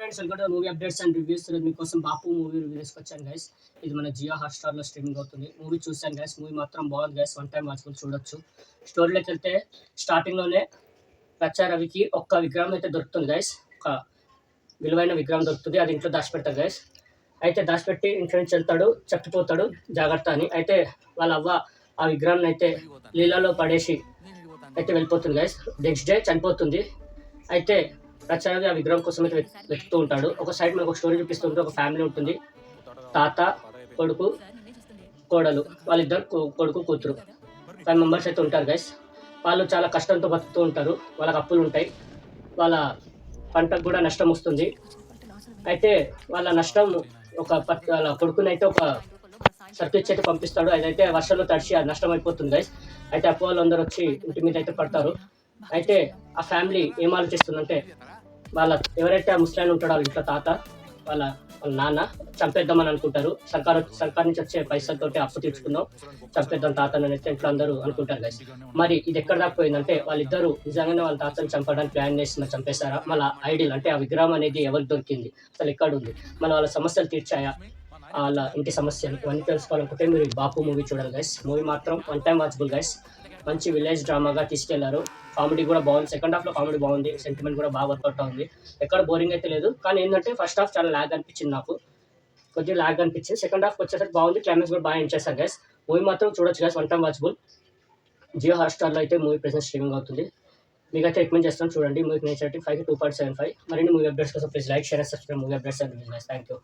Friends, welcome to movie updates and reviews. మీకోసం బాపు movie review తీసుకొచ్చాను guys. ఇది మన జియో హాట్‌స్టార్‌లో స్ట్రీమింగ్ అవుతుంది. మూవీ చూసాను గైస్. మూవీ మాత్రం బాగుంది గైస్. వన్ టైం వాచ్‌ఫుల్ చూడొచ్చు. స్టోరీలోకి వెళ్తే స్టార్టింగ్‌లోనే రచ్చా రవికి ఒక్క విగ్రహం అయితే దొరుకుతుంది గైస్. ఒక విలువైన విగ్రహం దొరుకుతుంది. అది ఇంట్లో దాచిపెడతారు గైస్. అయితే దాచిపెట్టి ఇంట్లో నుంచి వెళ్తాడు, చెప్పిపోతాడు జాగ్రత్త అని. అయితే వాళ్ళ అవ్వ ఆ విగ్రహాన్ని అయితే నీళ్ళలో పడేసి అయితే వెళ్ళిపోతుంది గైస్. నెక్స్ట్ డే చనిపోతుంది. అయితే రచనవి ఆ విగ్రహం కోసం అయితే వెతుకుతూ ఉంటాడు. ఒక సైడ్ మనకు ఒక స్టోరీ చూపిస్తుంటే ఒక ఫ్యామిలీ ఉంటుంది. తాత, కొడుకు, కోడలు, వాళ్ళిద్దరు కొడుకు కూతురు 5 మెంబర్స్ అయితే ఉంటారు గైస్. వాళ్ళు చాలా కష్టంతో బతుకుతూ ఉంటారు. వాళ్ళకి అప్పులు ఉంటాయి. వాళ్ళ పంటకు కూడా నష్టం వస్తుంది. అయితే వాళ్ళ నష్టం వాళ్ళ కొడుకునైతే ఒక సర్కిల్స్ అయితే పంపిస్తాడు. అదైతే వర్షంలో తడిచి అది నష్టం అయిపోతుంది గైస్. అయితే అప్పు వాళ్ళందరూ వచ్చి ఇంటి మీద అయితే పడతారు. అయితే ఆ ఫ్యామిలీ ఏం ఆలోచిస్తుందంటే వాళ్ళ ఎవరైతే ఆ ముసలాయన ఉంటాడో వాళ్ళ ఇంట్లో తాత వాళ్ళ వాళ్ళ నాన్న చంపేద్దామని అనుకుంటారు. సర్కార్ నుంచి వచ్చే పైసలతోటి అప్పు తీర్చుకుందాం, చంపేద్దాం తాతను అయితే ఇంట్లో అందరూ అనుకుంటారు గైస్. మరి ఇది ఎక్కడ దాకా పోయిందంటే వాళ్ళిద్దరూ నిజంగానే వాళ్ళ తాతను చంపడానికి ప్లాన్ చేసి మరి చంపేశారా? మళ్ళీ ఐడియల్ అంటే ఆ విగ్రహం అనేది ఎవరికి దొరికింది, అసలు ఎక్కడ ఉంది, మన వాళ్ళ సమస్యలు తీర్చాయా, వాళ్ళ ఇంటి సమస్యలు ఇవన్నీ తెలుసుకోవాలనుకుంటే మీరు ఈ బాపు మూవీ చూడాలి గైస్. మూవీ మాత్రం వన్ టైం వాచబుల్ గైస్. మంచి విలేజ్ డ్రామాగా తీసుకెళ్లారు. కామెడీ కూడా బాగుంది. సెకండ్ హాఫ్లో కామెడీ బాగుంది. సెంటిమెంట్ కూడా బాగా వర్కౌట్ అవుతుంది. ఎక్కడ బోరింగ్ అయితే లేదు. కానీ ఏంటంటే ఫస్ట్ హాఫ్ చాలా ల్యాగ్ అనిపించింది నాకు. కొద్దిగా ల్యాగ్ అనిపించింది. సెకండ్ హాఫ్ వచ్చేసరికి బాగుంది. క్లైమాక్స్ కూడా బాగా ఎంజాయ్ చేశాను గైస్. మూవీ మాత్రం చూడొచ్చు guys. One time watchable. Jio హాట్‌స్టార్‌లో అయితే మూవీ ప్రెజెంట్ స్ట్రీమింగ్ అవుతుంది. మీకైతే రికమెండ్ చేస్తాను చూడండి. మూవీకి నేను 5కి 2.75. మరిన్ని మూవీ అప్డేట్స్ కోసం please like, share and subscribe movie updates and reviews guys. Thank you.